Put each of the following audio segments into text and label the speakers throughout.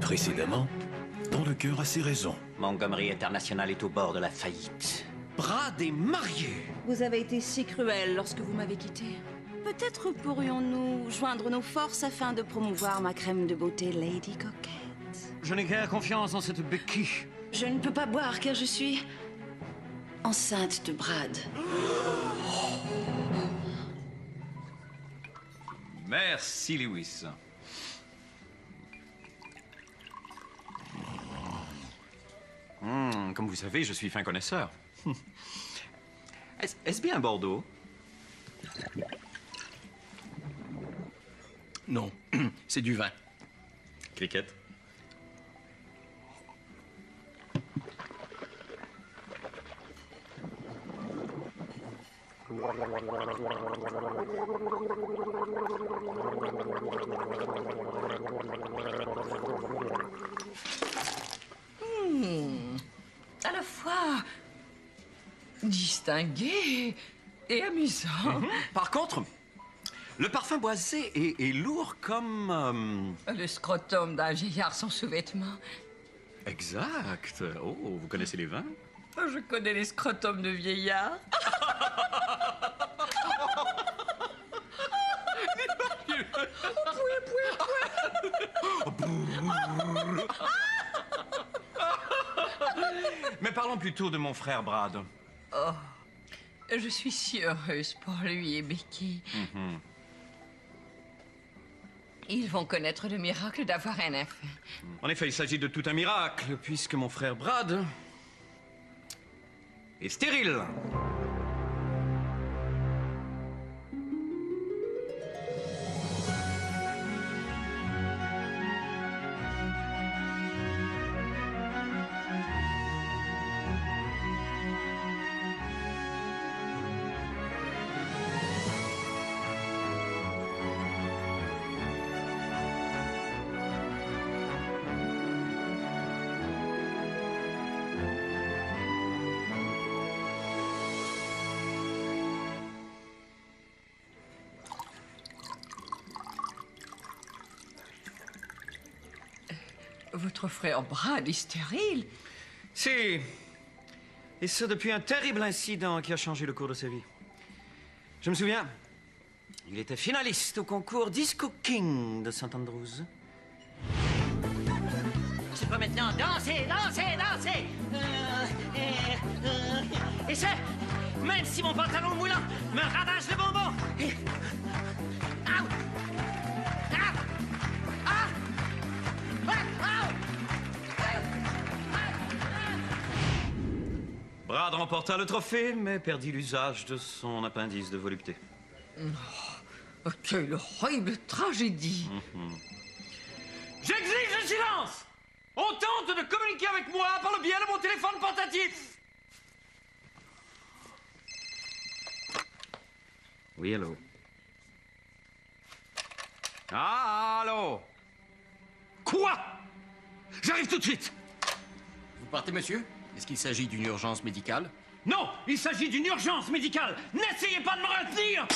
Speaker 1: Précédemment, dans Le Cœur a ses raisons.
Speaker 2: Montgomery International est au bord de la faillite.
Speaker 1: Brad est marié.
Speaker 3: Vous avez été si cruel lorsque vous m'avez quitté. Peut-être pourrions-nous joindre nos forces afin de promouvoir ma crème de beauté Lady Coquette.
Speaker 1: Je n'ai guère confiance en cette béquille.
Speaker 3: Je ne peux pas boire car je suis enceinte de Brad.
Speaker 4: Merci, Lewis. Comme vous savez, je suis fin connaisseur. Est-ce bien Bordeaux?
Speaker 1: Non, c'est du vin.
Speaker 4: Cricket.
Speaker 5: À la fois distingué et amusant.
Speaker 4: Par contre, le parfum boisé est lourd comme...
Speaker 5: Le scrotum d'un vieillard sans sous-vêtements.
Speaker 4: Exact. Oh, vous connaissez les vins?
Speaker 5: Je connais les scrotums de vieillards.
Speaker 4: Mais parlons plutôt de mon frère Brad.
Speaker 5: Oh, je suis si heureuse pour lui et Becky. Ils vont connaître le miracle d'avoir un enfant.
Speaker 4: En effet, il s'agit de tout un miracle, puisque mon frère Brad est stérile.
Speaker 5: Votre frère Brad est stérile?
Speaker 4: Si. Et ça depuis un terrible incident qui a changé le cours de sa vie. Je me souviens, il était finaliste au concours Disco King de St. Andrews.
Speaker 2: Je peux maintenant danser, danser, danser. Et ça, même si mon pantalon moulant me ravage le bonbon. Aou! Ah! Ah!
Speaker 4: Brad remporta le trophée, mais perdit l'usage de son appendice de volupté.
Speaker 5: Oh, quelle horrible tragédie!
Speaker 4: J'exige le silence! On tente de communiquer avec moi par le biais de mon téléphone portatif! Oui, allô? Ah, allô? Quoi? J'arrive tout de suite!
Speaker 6: Vous partez, monsieur? Est-ce qu'il s'agit d'une urgence médicale?
Speaker 4: Non, il s'agit d'une urgence médicale! N'essayez pas de me retenir!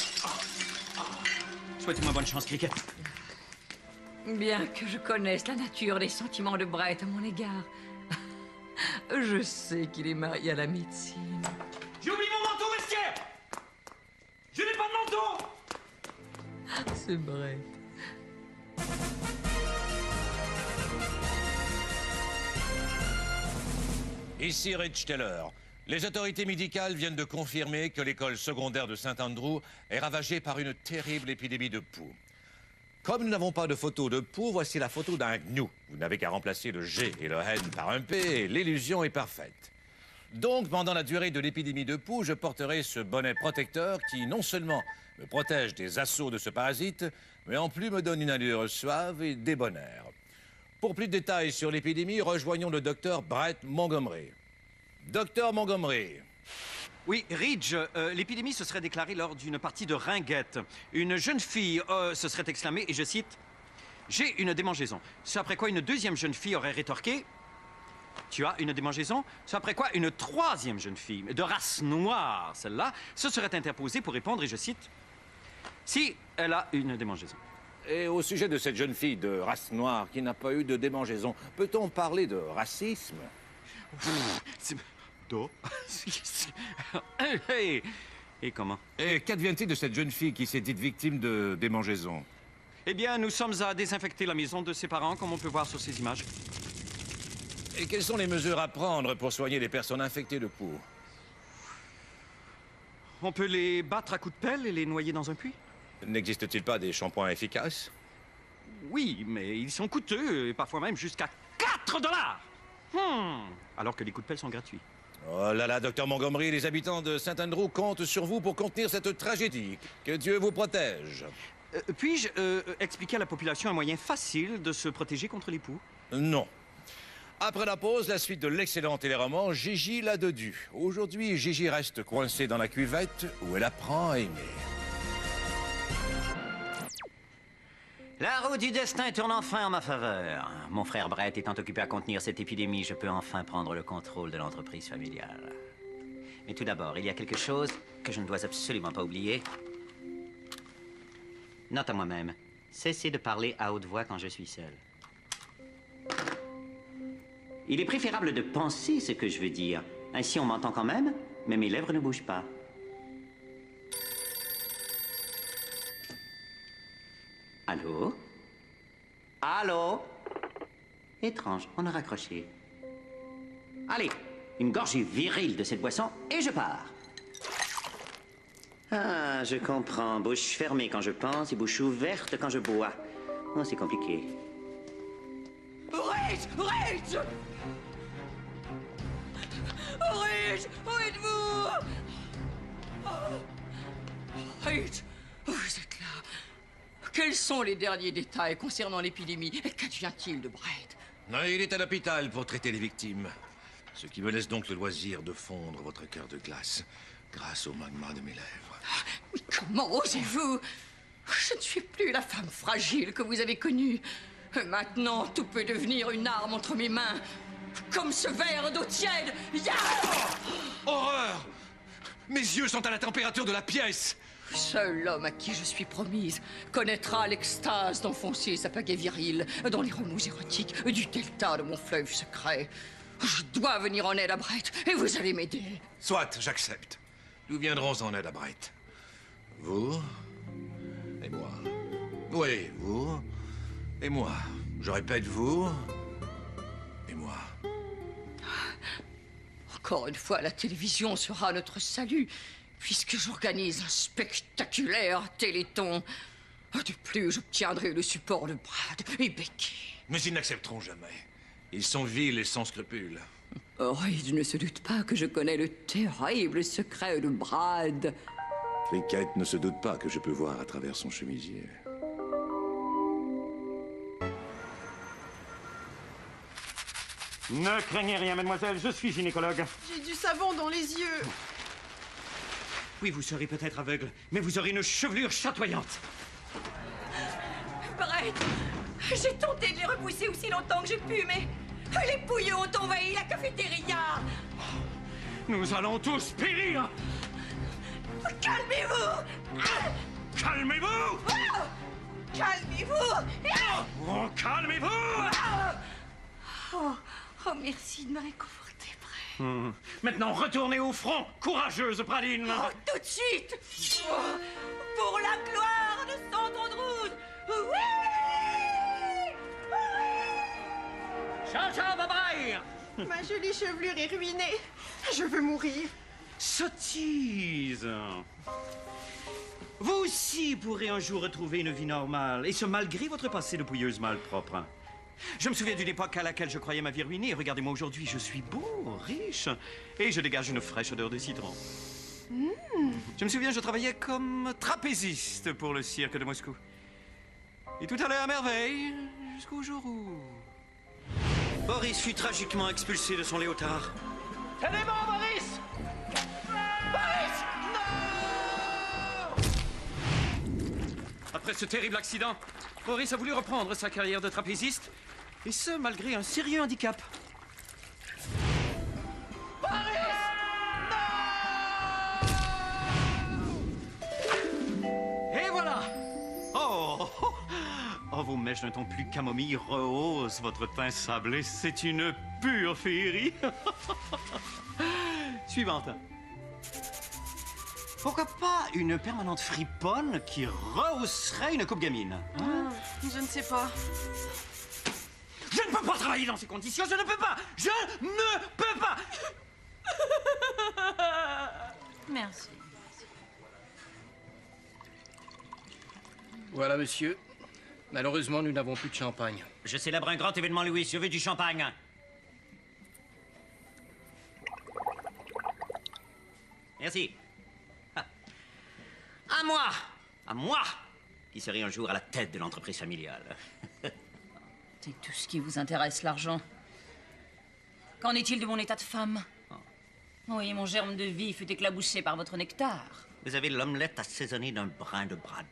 Speaker 4: Souhaitez-moi bonne chance, Cricket.
Speaker 5: Bien que je connaisse la nature des sentiments de Brett à mon égard, je sais qu'il est marié à la médecine.
Speaker 4: J'ai oublié mon manteau vestiaire! Je n'ai pas de manteau!
Speaker 5: C'est Brett.
Speaker 7: Ici Rich Taylor. Les autorités médicales viennent de confirmer que l'école secondaire de Saint-Andrew est ravagée par une terrible épidémie de poux. Comme nous n'avons pas de photo de poux, voici la photo d'un gnou. Vous n'avez qu'à remplacer le G et le N par un P et l'illusion est parfaite. Donc, pendant la durée de l'épidémie de poux, je porterai ce bonnet protecteur qui non seulement me protège des assauts de ce parasite, mais en plus me donne une allure suave et débonnaire. Pour plus de détails sur l'épidémie, rejoignons le docteur Brett Montgomery. Docteur Montgomery.
Speaker 4: Oui, Ridge, l'épidémie se serait déclarée lors d'une partie de ringuette. Une jeune fille se serait exclamée, et je cite, « J'ai une démangeaison ». Ce après quoi une deuxième jeune fille aurait rétorqué, « Tu as une démangeaison ». Ce après quoi une troisième jeune fille, de race noire, celle-là, se serait interposée pour répondre, et je cite, « Si elle a une démangeaison ».
Speaker 7: Et au sujet de cette jeune fille de race noire qui n'a pas eu de démangeaison, peut-on parler de racisme?
Speaker 4: Hey. Et comment?
Speaker 7: Et qu'advient-il de cette jeune fille qui s'est dite victime de démangeaison?
Speaker 4: Eh bien, nous sommes à désinfecter la maison de ses parents, comme on peut voir sur ces images.
Speaker 7: Et quelles sont les mesures à prendre pour soigner les personnes infectées de Pooh?
Speaker 4: On peut les battre à coups de pelle et les noyer dans un puits?
Speaker 7: N'existe-t-il pas des shampoings efficaces?
Speaker 4: Oui, mais ils sont coûteux, et parfois même jusqu'à 4 $. Alors que les coups de pelle sont gratuits.
Speaker 7: Oh là là, docteur Montgomery, les habitants de Saint-Andrew comptent sur vous pour contenir cette tragédie. Que Dieu vous protège.
Speaker 4: Puis-je expliquer à la population un moyen facile de se protéger contre les poux?
Speaker 7: Non. Après la pause, la suite de l'excellent téléroman Gigi la Dodue. Aujourd'hui, Gigi reste coincée dans la cuvette où elle apprend à aimer.
Speaker 2: La roue du destin tourne enfin en ma faveur. Mon frère Brett étant occupé à contenir cette épidémie, je peux enfin prendre le contrôle de l'entreprise familiale. Mais tout d'abord, il y a quelque chose que je ne dois absolument pas oublier. Note à moi-même, cessez de parler à haute voix quand je suis seul. Il est préférable de penser ce que je veux dire. Ainsi, on m'entend quand même, mais mes lèvres ne bougent pas. Allô? Allô? Étrange, on a raccroché. Allez, une gorgée virile de cette boisson et je pars. Ah, je comprends. Bouche fermée quand je pense et bouche ouverte quand je bois. Oh, c'est compliqué.
Speaker 5: Rich! Rich! Rich! Où êtes-vous? Rich! Vous êtes là. Quels sont les derniers détails concernant l'épidémie? Et qu'advient-il de Brett?
Speaker 7: Il est à l'hôpital pour traiter les victimes. Ce qui me laisse donc le loisir de fondre votre cœur de glace grâce au magma de mes lèvres.
Speaker 5: Mais comment osez-vous? Je ne suis plus la femme fragile que vous avez connue. Maintenant, tout peut devenir une arme entre mes mains. Comme ce verre d'eau tiède.
Speaker 7: Horreur! Mes yeux sont à la température de la pièce.
Speaker 5: Seul l'homme à qui je suis promise connaîtra l'extase d'enfoncer sa pagaie virile dans les remous érotiques du delta de mon fleuve secret. Je dois venir en aide à Brett et vous allez m'aider.
Speaker 7: Soit, j'accepte. Nous viendrons en aide à Brett. Vous et moi. Oui, vous et moi. Je répète, vous et moi.
Speaker 5: Encore une fois, la télévision sera notre salut, puisque j'organise un spectaculaire téléthon. De plus, j'obtiendrai le support de Brad et Becky.
Speaker 7: Mais ils n'accepteront jamais. Ils sont vils et sans scrupules.
Speaker 5: Reed ne se doute pas que je connais le terrible secret de Brad.
Speaker 8: Cricket ne se doute pas que je peux voir à travers son chemisier.
Speaker 4: Ne craignez rien, mademoiselle, je suis gynécologue.
Speaker 9: J'ai du savon dans les yeux.
Speaker 4: Oui, vous serez peut-être aveugle, mais vous aurez une chevelure chatoyante.
Speaker 3: Brett, j'ai tenté de les repousser aussi longtemps que j'ai pu, mais les pouilleux ont envahi la cafétéria.
Speaker 4: Nous allons tous périr.
Speaker 3: Calmez-vous.
Speaker 4: Calmez-vous!
Speaker 3: Calmez-vous.
Speaker 4: Oh, calmez-vous!
Speaker 3: Oh, merci de me réconforter, Brett.
Speaker 4: Maintenant, retournez au front, courageuse Praline.
Speaker 3: Oh, tout de suite. Oh, pour la gloire de Saint-Andrews. Oui!
Speaker 4: Ciao, ciao, bye-bye!
Speaker 9: Ma jolie chevelure est ruinée. Je veux mourir.
Speaker 4: Sottise! Vous aussi pourrez un jour retrouver une vie normale, et ce malgré votre passé de pouilleuse malpropre. Je me souviens d'une époque à laquelle je croyais ma vie ruinée, et regardez-moi aujourd'hui, je suis beau, riche, et je dégage une fraîche odeur de citron. Je me souviens, je travaillais comme trapéziste pour le cirque de Moscou. Et tout allait à merveille, jusqu'au jour où... Boris fut tragiquement expulsé de son léotard. Tenez bon, Boris! Boris! Non! Après ce terrible accident, Boris a voulu reprendre sa carrière de trapéziste, et ce, malgré un sérieux handicap. Boris! Non! Et voilà! Oh! vos mèches d'un ton plus camomille rehaussent votre teint sablé. C'est une pure féerie. Suivante. Pourquoi pas une permanente friponne qui rehausserait une coupe gamine?
Speaker 9: Je ne sais pas.
Speaker 4: Je ne peux pas travailler dans ces conditions, je ne peux pas! Je ne peux pas!
Speaker 3: Merci.
Speaker 6: Voilà, monsieur. Malheureusement, nous n'avons plus de champagne.
Speaker 2: Je célèbre un grand événement, Louis. Je veux du champagne. Merci. Ah. À moi! À moi! Qui serai un jour à la tête de l'entreprise familiale.
Speaker 3: C'est tout ce qui vous intéresse, l'argent. Qu'en est-il de mon état de femme? Oui, mon germe de vie fut éclaboussé par votre nectar.
Speaker 2: Vous avez l'omelette assaisonnée d'un brin de brade.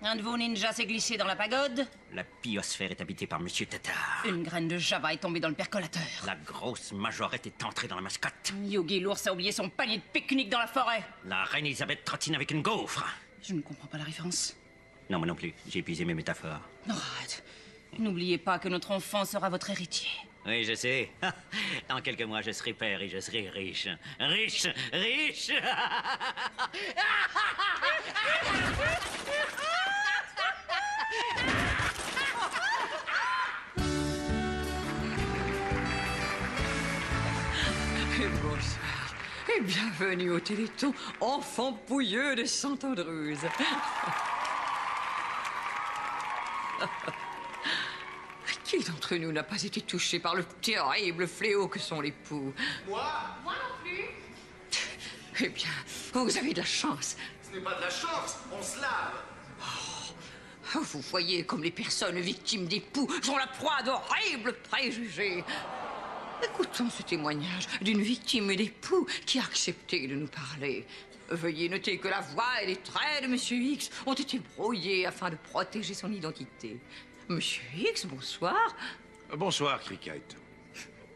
Speaker 3: Un de vos ninjas s'est glissé dans la pagode.
Speaker 2: La biosphère est habitée par Monsieur Tétard.
Speaker 3: Une graine de java est tombée dans le percolateur.
Speaker 2: La grosse majorette est entrée dans la mascotte.
Speaker 3: Yogi l'ours a oublié son panier de pique-nique dans la forêt.
Speaker 2: La reine Elisabeth trottine avec une gaufre.
Speaker 3: Je ne comprends pas la référence.
Speaker 2: Non, moi non plus. J'ai épuisé mes métaphores.
Speaker 3: Non, arrête. N'oubliez pas que notre enfant sera votre héritier.
Speaker 2: Oui, je sais. Dans quelques mois, je serai père et je serai riche. Riche! Riche!
Speaker 5: Et bonsoir. Et bienvenue au Téléthon, enfant pouilleux de Saint-Andrews. Qui d'entre nous n'a pas été touché par le terrible fléau que sont les poux?
Speaker 6: Moi
Speaker 9: Moi non plus.
Speaker 5: Eh bien, vous avez de la chance.
Speaker 6: Ce n'est pas de la chance, on se lave.
Speaker 5: Oh, vous voyez comme les personnes victimes des poux sont la proie d'horribles préjugés. Écoutons ce témoignage d'une victime des poux qui a accepté de nous parler. Veuillez noter que la voix et les traits de Monsieur X ont été brouillés afin de protéger son identité. Monsieur X, bonsoir.
Speaker 8: Bonsoir, Cricket.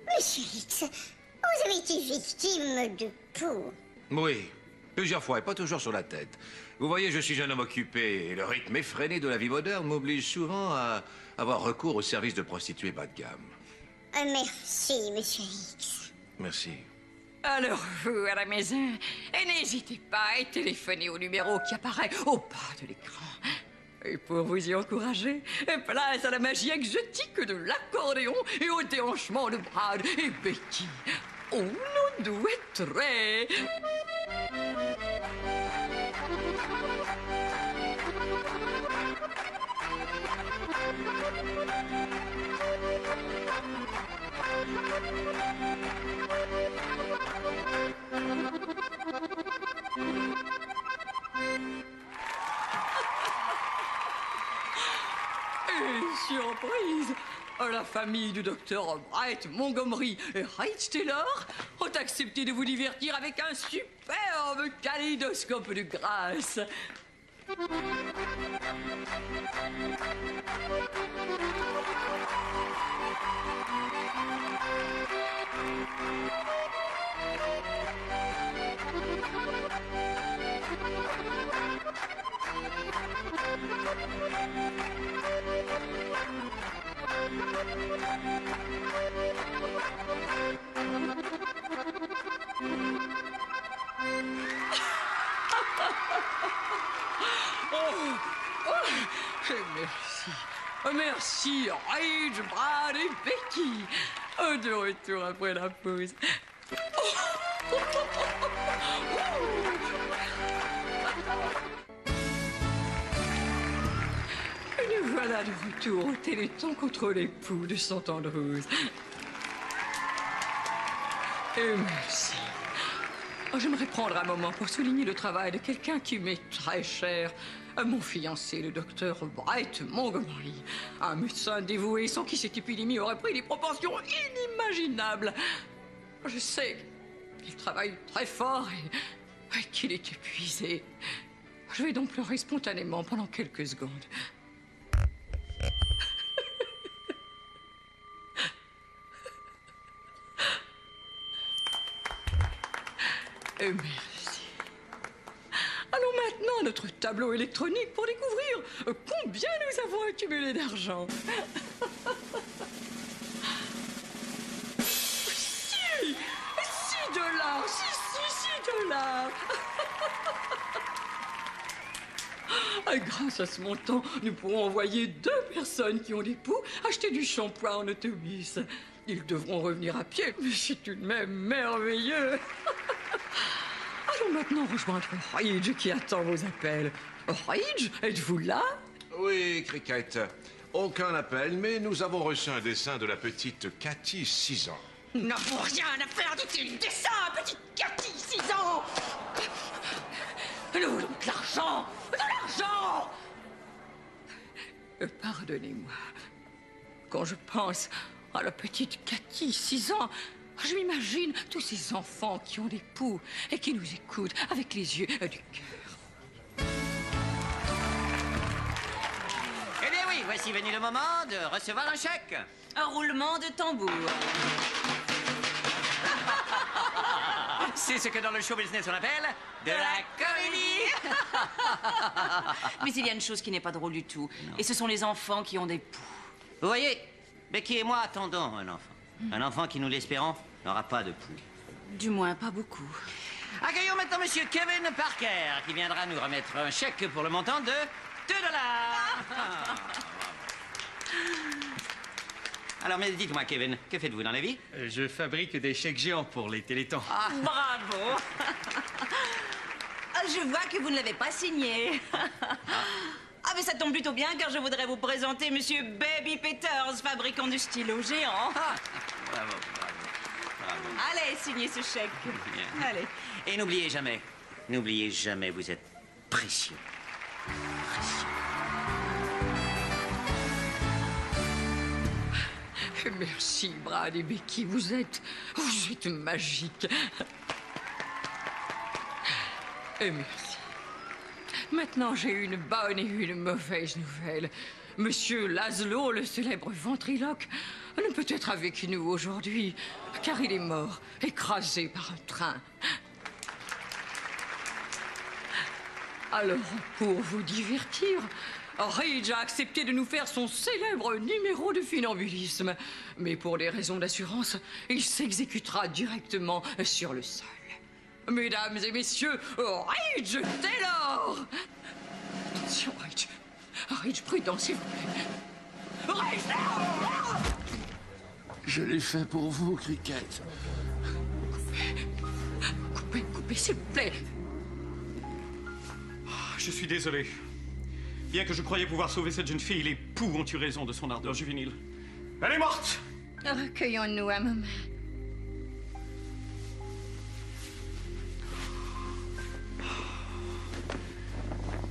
Speaker 10: Monsieur X, vous avez été victime de poux.
Speaker 8: Oui, plusieurs fois et pas toujours sur la tête. Vous voyez, je suis un homme occupé et le rythme effréné de la vie moderne m'oblige souvent à avoir recours aux services de prostituées bas de gamme.
Speaker 10: Merci, Monsieur X.
Speaker 8: Merci.
Speaker 5: Alors, vous, à la maison, n'hésitez pas à téléphoner au numéro qui apparaît au bas de l'écran. Et pour vous y encourager, place à la magie exotique de l'accordéon et au déhanchement de Brad et Becky. Oh, nos douetterais! Et surprise! La famille du docteur Bright Montgomery et Wright Taylor ont accepté de vous divertir avec un superbe kaléidoscope de grâce. Merci. Merci, Rage, Brad et Becky. De retour après la pause. Nous voilà de retour au Téléthon contre les poux de Saint-Andrews. Et merci. J'aimerais prendre un moment pour souligner le travail de quelqu'un qui m'est très cher. Mon fiancé, le docteur Bright Montgomery. Un médecin dévoué sans qui cette épidémie aurait pris des proportions inimaginables. Je sais qu'il travaille très fort et qu'il est épuisé. Je vais donc pleurer spontanément pendant quelques secondes. Merci. Allons maintenant à notre notre tableau électronique pour découvrir combien nous avons accumulé d'argent. $6 $6 Grâce à ce montant, nous pourrons envoyer 2 personnes qui ont des poux acheter du shampoing en autobus. Ils devront revenir à pied, mais c'est tout de même merveilleux. Allons maintenant rejoindre Ridge qui attend vos appels. Ridge, êtes-vous là?
Speaker 8: Oui, Cricket. Aucun appel, mais nous avons reçu un dessin de la petite Cathy, 6 ans.
Speaker 5: N'avons rien à faire de tes dessins, petite Cathy, 6 ans. Nous voulons de l'argent. De l'argent. Pardonnez-moi. Quand je pense à la petite Cathy, 6 ans, je m'imagine tous ces enfants qui ont des poux et qui nous écoutent avec les yeux du cœur.
Speaker 2: Eh bien oui, voici venu le moment de recevoir un chèque.
Speaker 3: Un roulement de tambour.
Speaker 2: C'est ce que dans le show business on appelle de la comédie.
Speaker 3: Mais il y a une chose qui n'est pas drôle du tout. Et ce sont les enfants qui ont des poux.
Speaker 2: Vous voyez, Becky et moi attendons un enfant. Un enfant qui, nous l'espérons, n'aura pas de poux.
Speaker 3: Du moins, pas beaucoup.
Speaker 2: Accueillons maintenant Monsieur Kevin Parker, qui viendra nous remettre un chèque pour le montant de $2. Alors, mais dites-moi, Kevin, que faites-vous dans la vie?
Speaker 1: Je fabrique des chèques géants pour les télétons.
Speaker 3: Ah, bravo. Je vois que vous ne l'avez pas signé. Ah, mais ça tombe plutôt bien, car je voudrais vous présenter Monsieur Baby Peters, fabricant de stylos géants.
Speaker 2: Bravo.
Speaker 3: Allez, signez ce chèque.
Speaker 2: Bien.
Speaker 3: Allez.
Speaker 2: Et n'oubliez jamais, vous êtes précieux.
Speaker 5: Merci, Brad et Becky, vous êtes magiques. Et merci. Maintenant, j'ai une bonne et une mauvaise nouvelle. Monsieur Laszlo, le célèbre ventriloque, ne peut être avec nous aujourd'hui, car il est mort, écrasé par un train. Alors, pour vous divertir, Ridge a accepté de nous faire son célèbre numéro de funambulisme. Mais pour des raisons d'assurance, il s'exécutera directement sur le sol. Mesdames et messieurs, Ridge Taylor! Attention, Ridge. Ridge, prudent, s'il vous plaît. Ridge Taylor!
Speaker 6: Je l'ai fait pour vous, Cricket.
Speaker 5: Coupez, s'il vous plaît.
Speaker 4: Je suis désolé. Bien que je croyais pouvoir sauver cette jeune fille, les poux ont eu raison de son ardeur juvénile. Elle est morte!
Speaker 5: Recueillons-nous un moment.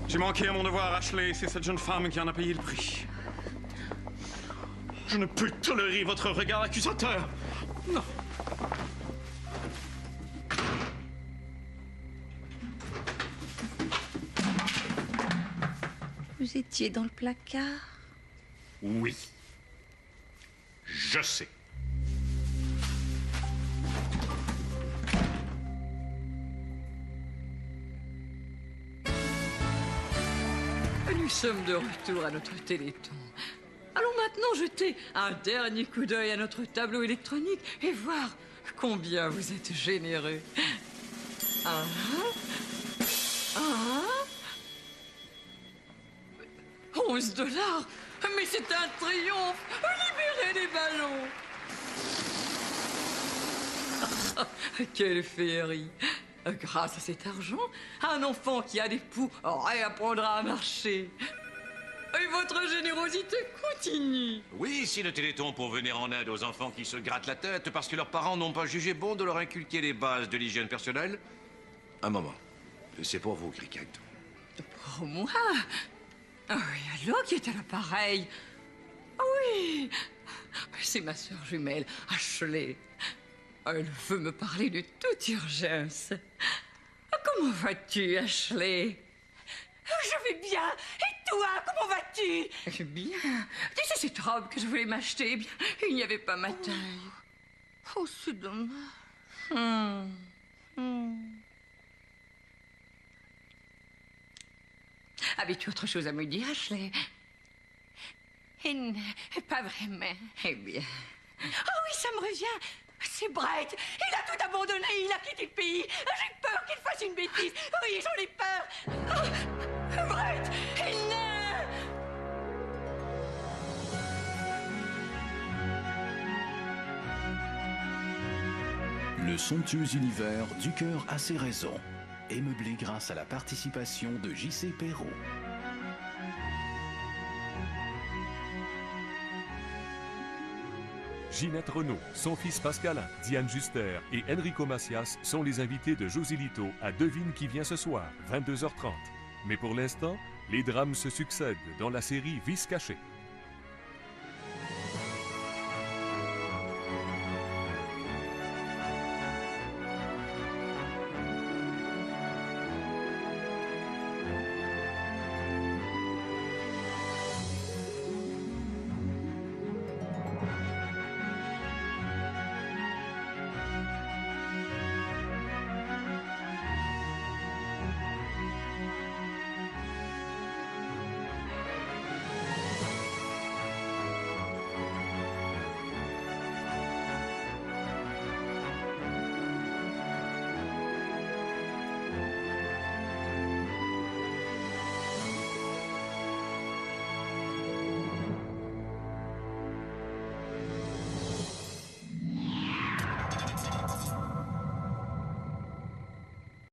Speaker 4: J'ai manqué à mon devoir, Ashley. C'est cette jeune femme qui en a payé le prix. Je ne peux tolérer votre regard accusateur. Non.
Speaker 3: Vous étiez dans le placard?
Speaker 4: Oui. Je sais.
Speaker 5: Nous sommes de retour à notre téléthon. Allons maintenant jeter un dernier coup d'œil à notre tableau électronique et voir combien vous êtes généreux. $11. Mais c'est un triomphe. Libérez les ballons. Quelle féerie. Grâce à cet argent, un enfant qui a des poux réapprendra à marcher. Et votre générosité continue.
Speaker 8: Oui, si le Téléthon pour venir en aide aux enfants qui se grattent la tête parce que leurs parents n'ont pas jugé bon de leur inculquer les bases de l'hygiène personnelle. Un moment. C'est pour vous, Cricket.
Speaker 5: Pour moi? Oui, alors qui est à l'appareil? Oui, c'est ma sœur jumelle, Ashley. Elle veut me parler de toute urgence. Comment vas-tu, Ashley? Je vais bien. Et toi, comment vas-tu? Bien. Tu sais, cette robe que je voulais m'acheter, eh bien, il n'y avait pas ma taille. Oh, c'est dommage. Avais-tu autre chose à me dire, Ashley? Pas vraiment. Eh bien. Oh oui, ça me revient. C'est Brett. Il a tout abandonné. Il a quitté le pays. J'ai peur qu'il fasse une bêtise. Oui, j'en ai peur. Oh, Brett, il naît.
Speaker 11: Le somptueux univers du cœur a ses raisons est meublé grâce à la participation de J.C. Perrault.
Speaker 12: Ginette Renault, son fils Pascalin, Diane Juster et Enrico Macias sont les invités de Josilito à Devine qui vient ce soir, 22h30. Mais pour l'instant, les drames se succèdent dans la série Vice caché.